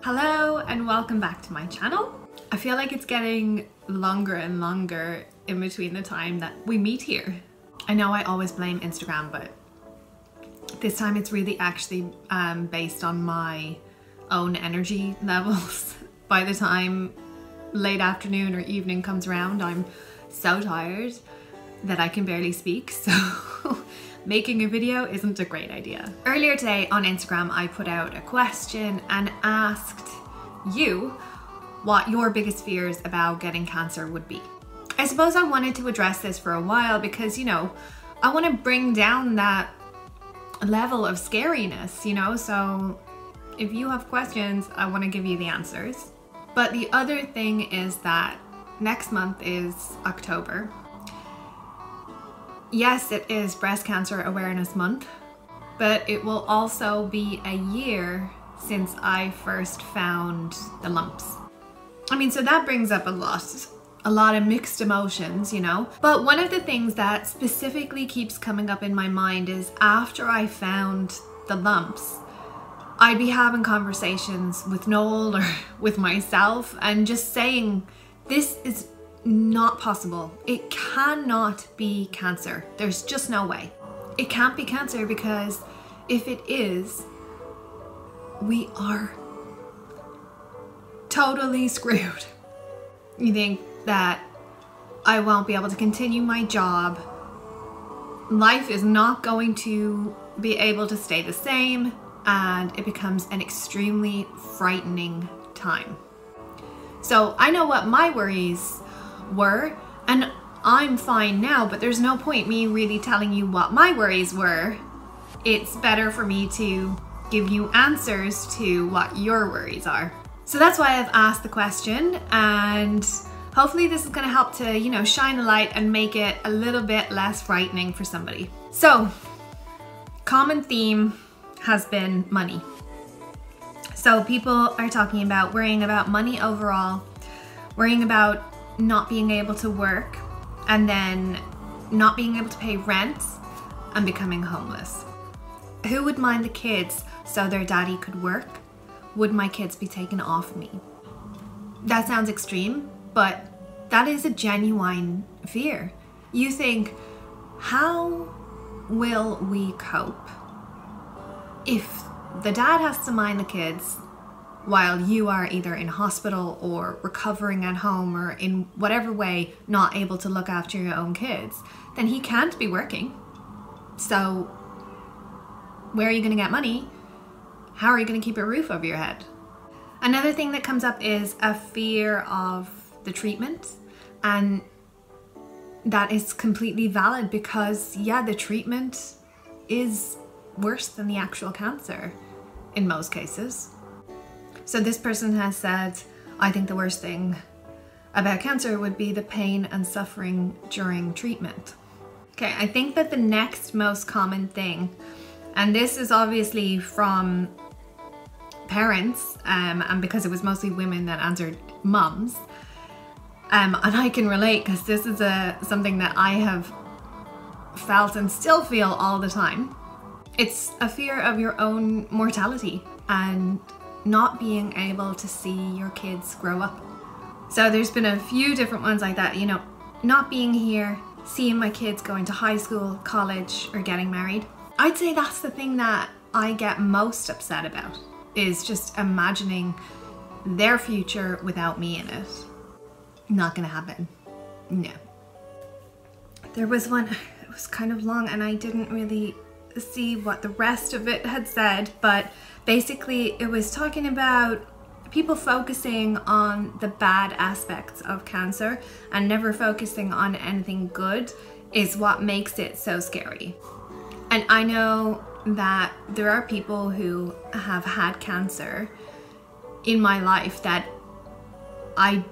Hello and welcome back to my channel. I feel like it's getting longer and longer in between the time that we meet here. I know I always blame Instagram, but this time it's really actually based on my own energy levels. By the time late afternoon or evening comes around, I'm so tired that I can barely speak, so making a video isn't a great idea. Earlier today on Instagram, I put out a question and asked you what your biggest fears about getting cancer would be. I suppose I wanted to address this for a while because, you know, I want to bring down that level of scariness, you know, so if you have questions, I want to give you the answers. But the other thing is that next month is October. Yes, it is Breast Cancer Awareness Month, but it will also be a year since I first found the lumps. I mean, so that brings up a lot of mixed emotions, you know? But one of the things that specifically keeps coming up in my mind is after I found the lumps, I'd be having conversations with Noel or with myself and just saying, this is not possible. It cannot be cancer. There's just no way. It can't be cancer because if it is, we are totally screwed. You think that I won't be able to continue my job. Life is not going to be able to stay the same, and it becomes an extremely frightening time. So I know what my worries were, and I'm fine now, but there's no point me really telling you what my worries were. It's better for me to give you answers to what your worries are. So that's why I've asked the question, and hopefully this is going to help to, you know, shine a light and make it a little bit less frightening for somebody. So, common theme has been money. So people are talking about worrying about money overall, worrying about not being able to work, and then not being able to pay rent and becoming homeless. Who would mind the kids so their daddy could work? Would my kids be taken off me? That sounds extreme, but that is a genuine fear. You think, how will we cope if the dad has to mind the kids while you are either in hospital or recovering at home or in whatever way not able to look after your own kids? Then he can't be working. So where are you going to get money? How are you going to keep a roof over your head? Another thing that comes up is a fear of the treatment, and that is completely valid because, yeah, the treatment is worse than the actual cancer in most cases. So this person has said, I think the worst thing about cancer would be the pain and suffering during treatment. Okay, I think that the next most common thing, and this is obviously from parents, and because it was mostly women that answered, mums, and I can relate because this is something that I have felt and still feel all the time. It's a fear of your own mortality and not being able to see your kids grow up. So there's been a few different ones like that, you know, not being here, seeing my kids going to high school, college, or getting married. I'd say that's the thing that I get most upset about, is just imagining their future without me in it. Not gonna happen. No. There was one, it was kind of long and I didn't really see what the rest of it had said, but basically it was talking about people focusing on the bad aspects of cancer and never focusing on anything good is what makes it so scary. And I know that there are people who have had cancer in my life that I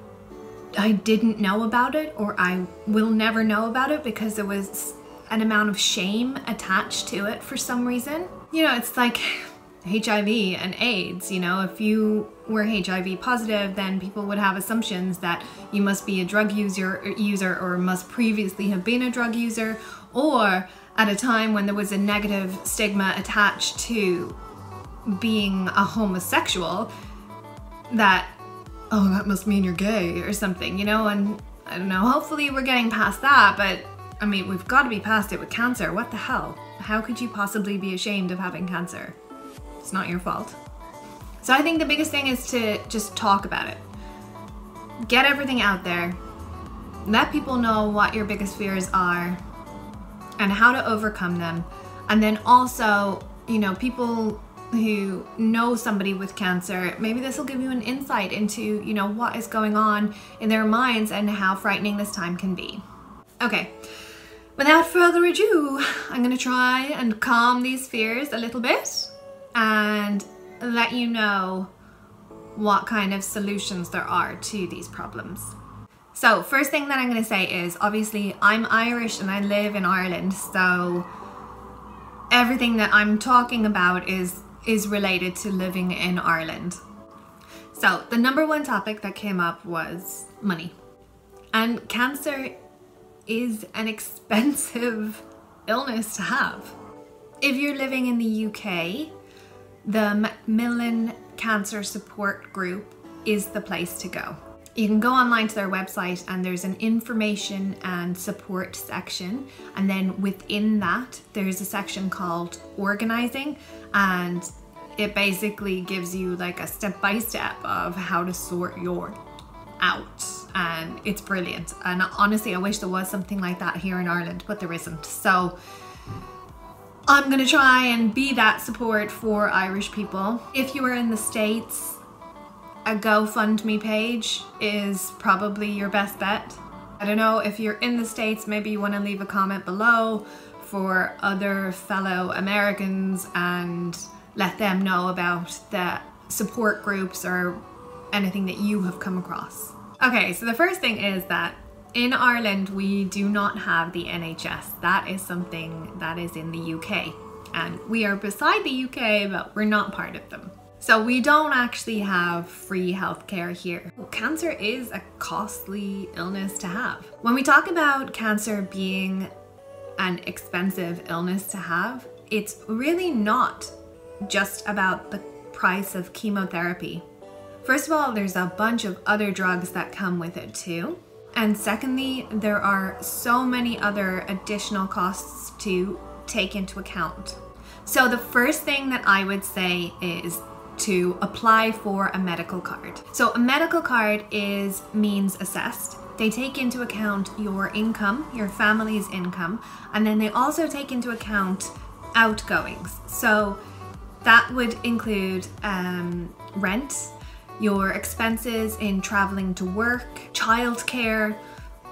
didn't know about it, or I will never know about it because there was an amount of shame attached to it for some reason. You know, it's like HIV and AIDS, you know, if you were HIV positive, then people would have assumptions that you must be a drug user or must previously have been a drug user, or at a time when there was a negative stigma attached to being a homosexual, that, oh, that must mean you're gay or something, you know, and I don't know, hopefully we're getting past that, but I mean, we've got to be past it with cancer. What the hell? How could you possibly be ashamed of having cancer? It's not your fault. So I think the biggest thing is to just talk about it. Get everything out there. Let people know what your biggest fears are and how to overcome them. And then also, you know, people who know somebody with cancer, maybe this will give you an insight into, you know, what is going on in their minds and how frightening this time can be. Okay, without further ado, I'm gonna try and calm these fears a little bit and let you know what kind of solutions there are to these problems. So first thing that I'm gonna say is, obviously I'm Irish and I live in Ireland, so everything that I'm talking about is related to living in Ireland. So the number one topic that came up was money. And cancer is an expensive illness to have. If you're living in the UK, the Macmillan Cancer Support Group is the place to go. You can go online to their website and there's an information and support section, and then within that there's a section called organising, and it basically gives you like a step-by-step of how to sort your out, and it's brilliant. And honestly, I wish there was something like that here in Ireland, but there isn't. So I'm gonna try and be that support for Irish people. If you are in the States, a GoFundMe page is probably your best bet. I don't know, if you're in the States, maybe you want to leave a comment below for other fellow Americans and let them know about the support groups or anything that you have come across. Okay, so the first thing is that in Ireland we do not have the NHS. That is something that is in the UK, and we are beside the UK, but we're not part of them. So we don't actually have free healthcare here. Cancer is a costly illness to have. When we talk about cancer being an expensive illness to have, it's really not just about the price of chemotherapy. First of all, there's a bunch of other drugs that come with it too. And secondly, there are so many other additional costs to take into account. So the first thing that I would say is to apply for a medical card. So a medical card is means assessed. They take into account your income, your family's income, and then they also take into account outgoings. So that would include rent, your expenses in traveling to work, childcare.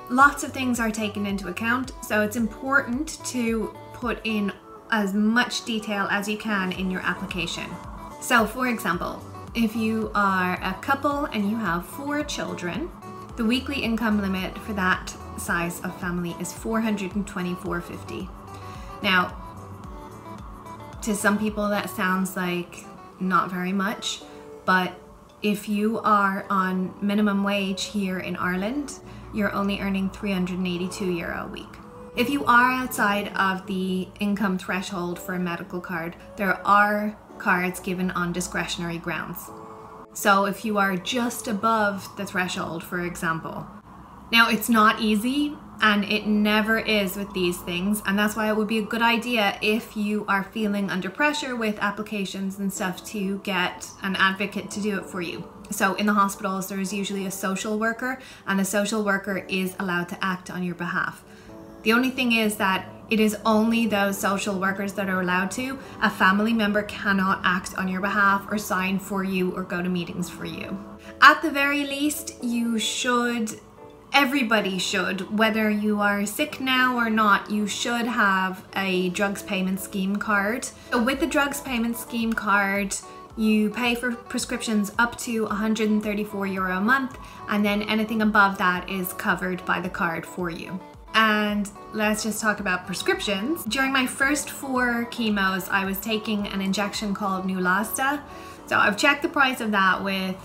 Lots of things are taken into account, so it's important to put in as much detail as you can in your application. So for example, if you are a couple and you have 4 children, the weekly income limit for that size of family is $424.50. Now, to some people that sounds like not very much, but if you are on minimum wage here in Ireland, you're only earning €382 a week. If you are outside of the income threshold for a medical card, there are cards given on discretionary grounds. So if you are just above the threshold, for example. Now, it's not easy, and it never is with these things, and that's why it would be a good idea if you are feeling under pressure with applications and stuff to get an advocate to do it for you. So in the hospitals, there's usually a social worker, and the social worker is allowed to act on your behalf. The only thing is that it is only those social workers that are allowed to. A family member cannot act on your behalf or sign for you or go to meetings for you. At the very least, you should, everybody should, whether you are sick now or not, you should have a drugs payment scheme card. So with the drugs payment scheme card, you pay for prescriptions up to €134 a month, and then anything above that is covered by the card for you. And let's just talk about prescriptions. During my first 4 chemos, I was taking an injection called Neulasta. So I've checked the price of that with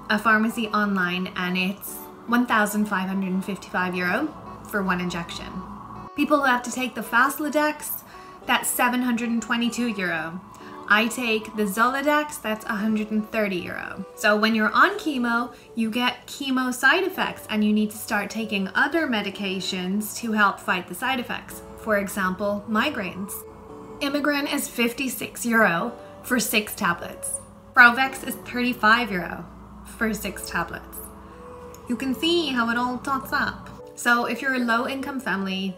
a pharmacy online, and it's €1,555 for 1 injection. People who have to take the Faslodex, that's €722. I take the Zoladex, that's €130. So when you're on chemo, you get chemo side effects and you need to start taking other medications to help fight the side effects. For example, migraines. Imigrin is €56 for 6 tablets. Provex is €35 for 6 tablets. You can see how it all talks up. So if you're a low-income family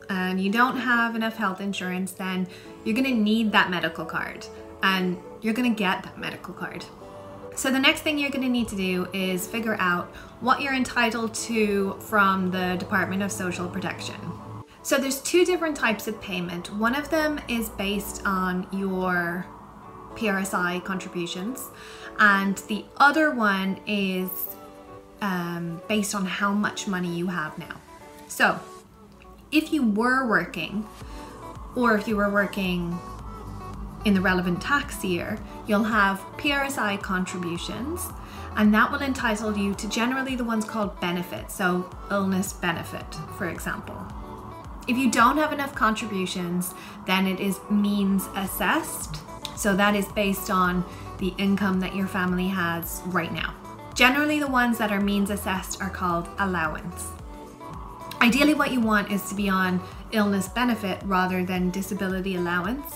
and you don't have enough health insurance, then you're gonna need that medical card, and you're gonna get that medical card. So the next thing you're gonna need to do is figure out what you're entitled to from the Department of Social Protection. So there's 2 different types of payment. One of them is based on your PRSI contributions, and the other one is based on how much money you have now. So if you were working, or if you were working in the relevant tax year, you'll have PRSI contributions, and that will entitle you to generally the ones called benefits, so illness benefit, for example. If you don't have enough contributions, then it is means assessed. So that is based on the income that your family has right now. Generally, the ones that are means assessed are called allowance. Ideally, what you want is to be on illness benefit rather than disability allowance.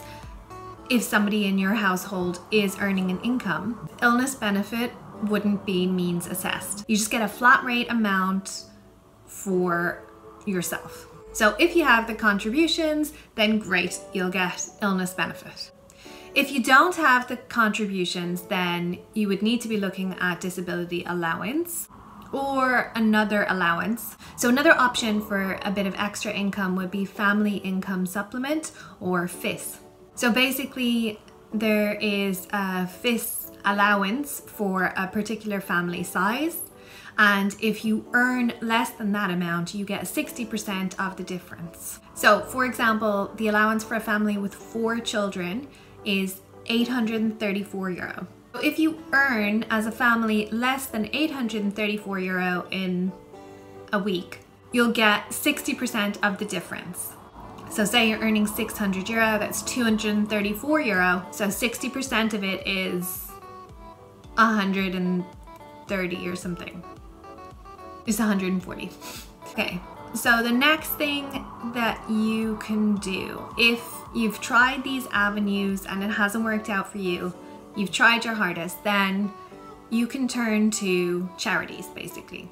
If somebody in your household is earning an income, illness benefit wouldn't be means assessed. You just get a flat rate amount for yourself. So if you have the contributions, then great, you'll get illness benefit. If you don't have the contributions, then you would need to be looking at disability allowance or another allowance. So another option for a bit of extra income would be family income supplement, or FIS. So basically there is a FIS allowance for a particular family size, and if you earn less than that amount, you get 60% of the difference. So for example, the allowance for a family with 4 children is €834. If you earn as a family less than €834 in a week, you'll get 60% of the difference. So say you're earning €600, that's €234. So 60% of it is 130 or something. It's 140. Okay. So the next thing that you can do, if you've tried these avenues and it hasn't worked out for you, you've tried your hardest, then you can turn to charities, basically.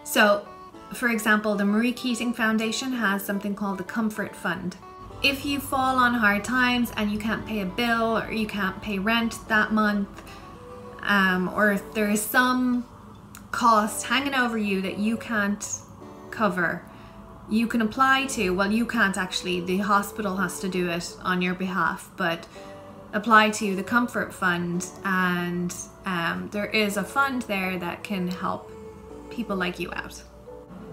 So, for example, the Marie Keating Foundation has something called the Comfort Fund. If you fall on hard times and you can't pay a bill, or you can't pay rent that month, or if there is some cost hanging over you that you can't cover, you can apply to, well, you can't actually, the hospital has to do it on your behalf, but apply to the Comfort Fund, and there is a fund there that can help people like you out.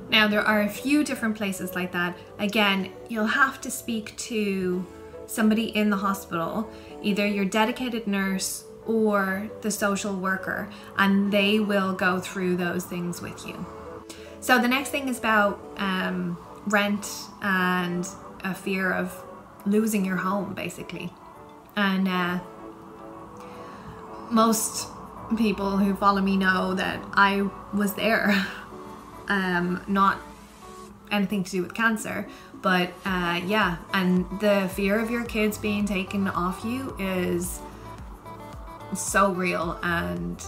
Now, there are a few different places like that. Again, you'll have to speak to somebody in the hospital, either your dedicated nurse or the social worker, and they will go through those things with you. So the next thing is about rent and a fear of losing your home, basically. And most people who follow me know that I was there. Not anything to do with cancer, but yeah, and the fear of your kids being taken off you is so real, and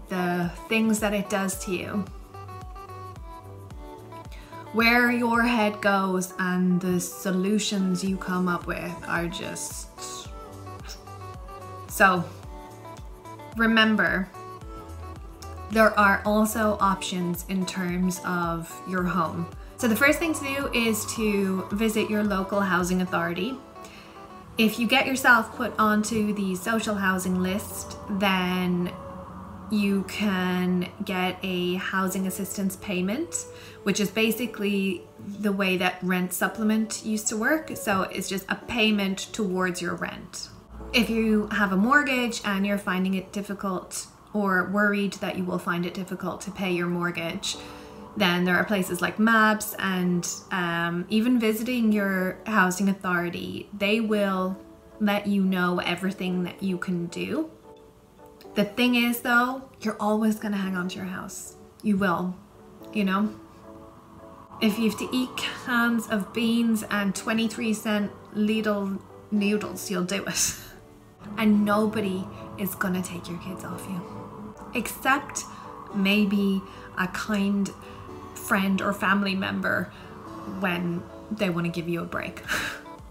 the things that it does to you, where your head goes and the solutions you come up with are just... So remember, there are also options in terms of your home. So the first thing to do is to visit your local housing authority. If you get yourself put onto the social housing list, then you can get a housing assistance payment, which is basically the way that rent supplement used to work. So it's just a payment towards your rent. If you have a mortgage and you're finding it difficult, or worried that you will find it difficult to pay your mortgage, then there are places like MABS, and even visiting your housing authority, they will let you know everything that you can do. The thing is though, you're always gonna hang on to your house. You will, you know? If you have to eat cans of beans and 23-cent Lidl noodles, you'll do it. And nobody is gonna take your kids off you. Except maybe a kind friend or family member when they want to give you a break.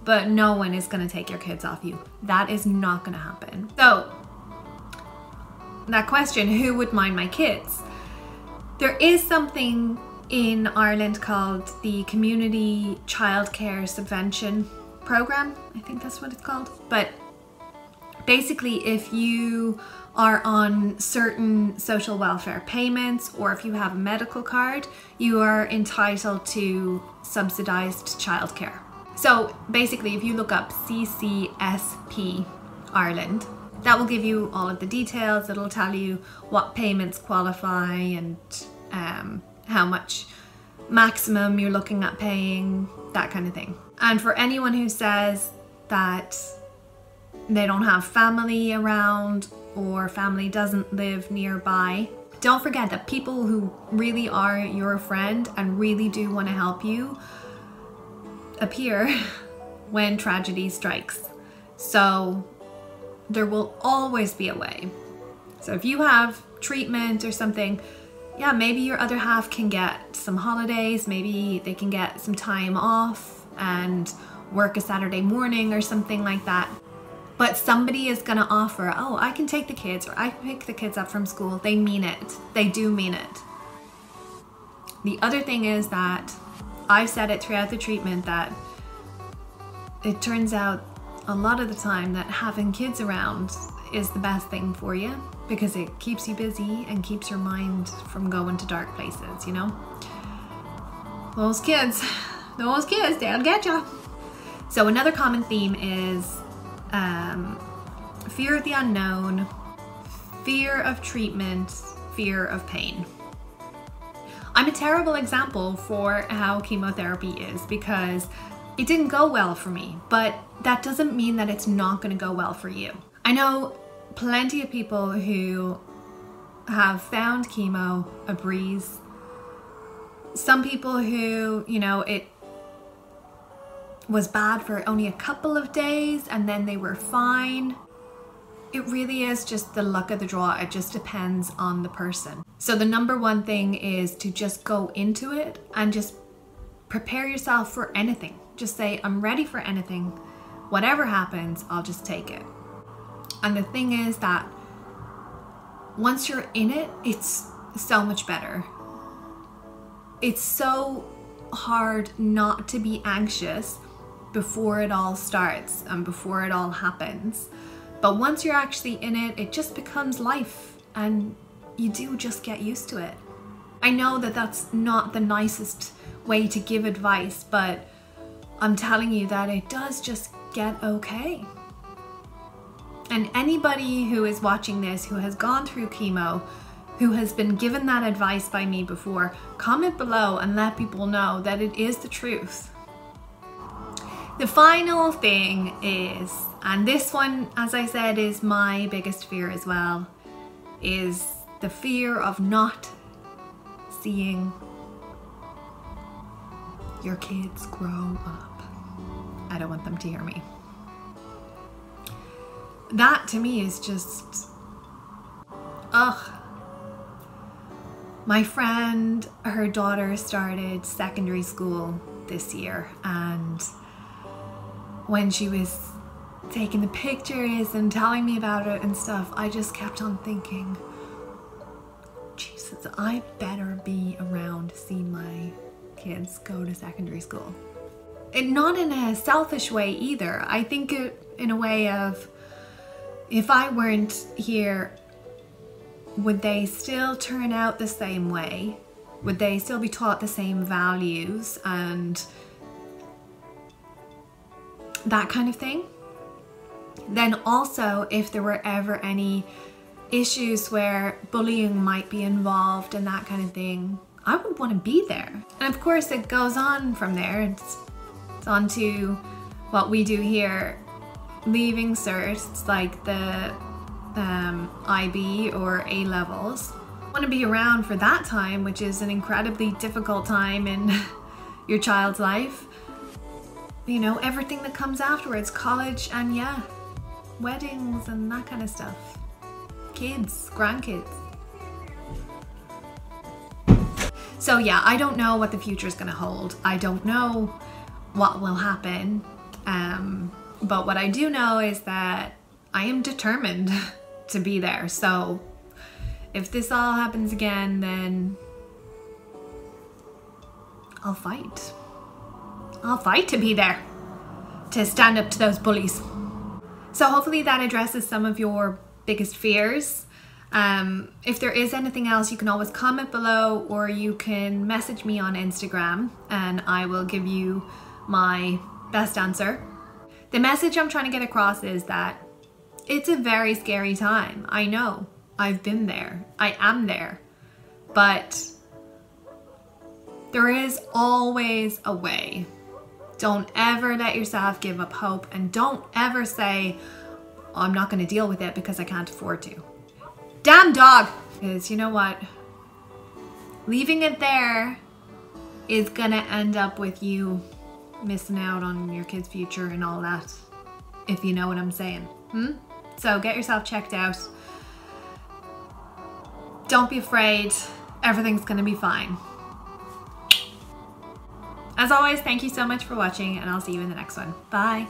But no one is gonna take your kids off you. That is not gonna happen. So, that question, who would mind my kids? There is something in Ireland called the Community Childcare Subvention Program. I think that's what it's called. But basically, if you are on certain social welfare payments or if you have a medical card, you are entitled to subsidized childcare. So basically, if you look up CCSP Ireland, that will give you all of the details. It'll tell you what payments qualify and how much maximum you're looking at paying, that kind of thing. And for anyone who says that they don't have family around or family doesn't live nearby, don't forget that people who really are your friend and really do want to help you appear when tragedy strikes. So there will always be a way. So if you have treatment or something, yeah, maybe your other half can get some holidays, maybe they can get some time off and work a Saturday morning or something like that. But somebody is gonna offer, oh, I can take the kids or I can pick the kids up from school. They mean it. They do mean it. The other thing is that I've said it throughout the treatment that it turns out a lot of the time that having kids around is the best thing for you because it keeps you busy and keeps your mind from going to dark places, you know? Those kids, they'll get you. So another common theme is fear of the unknown, fear of treatment, fear of pain. I'm a terrible example for how chemotherapy is because it didn't go well for me, but that doesn't mean that it's not going to go well for you. I know plenty of people who have found chemo a breeze. Some people who, you know, it was bad for only a couple of days and then they were fine. It really is just the luck of the draw. It just depends on the person. So the number one thing is to just go into it and just prepare yourself for anything. Just say, I'm ready for anything. Whatever happens, I'll just take it. And the thing is that once you're in it, it's so much better. It's so hard not to be anxious before it all starts and before it all happens. But once you're actually in it, it just becomes life and you do just get used to it. I know that that's not the nicest way to give advice, but I'm telling you that it does just get okay. And anybody who is watching this, who has gone through chemo, who has been given that advice by me before, comment below and let people know that it is the truth. The final thing is, and this one, as I said, is my biggest fear as well, is the fear of not seeing your kids grow up. I don't want them to hear me. That to me is just, ugh. My friend, her daughter started secondary school this year, and when she was taking the pictures and telling me about it and stuff, I just kept on thinking, Jesus, I better be around to see my kids go to secondary school. And not in a selfish way either. I think it in a way of, if I weren't here, would they still turn out the same way? Would they still be taught the same values and that kind of thing? Then also, if there were ever any issues where bullying might be involved and that kind of thing, I would want to be there. And of course it goes on from there. It's on to what we do here leaving certs like the IB or A levels. You want to be around for that time, which is an incredibly difficult time in your child's life. You know, everything that comes afterwards, college, and yeah, weddings and that kind of stuff. Kids, grandkids. So yeah, I don't know what the future is going to hold. I don't know what will happen. But what I do know is that I am determined to be there. So if this all happens again, then I'll fight. I'll fight to be there, to stand up to those bullies. So hopefully that addresses some of your biggest fears. If there is anything else, you can always comment below, or you can message me on Instagram and I will give you my best answer. The message I'm trying to get across is that it's a very scary time. I know. I've been there. I am there. But there is always a way. Don't ever let yourself give up hope, and don't ever say, oh, I'm not going to deal with it because I can't afford to. Damn dog! Because you know what? Leaving it there is going to end up with you missing out on your kid's future and all that, if you know what I'm saying. So get yourself checked out. Don't be afraid. Everything's going to be fine. As always, thank you so much for watching, and I'll see you in the next one. Bye.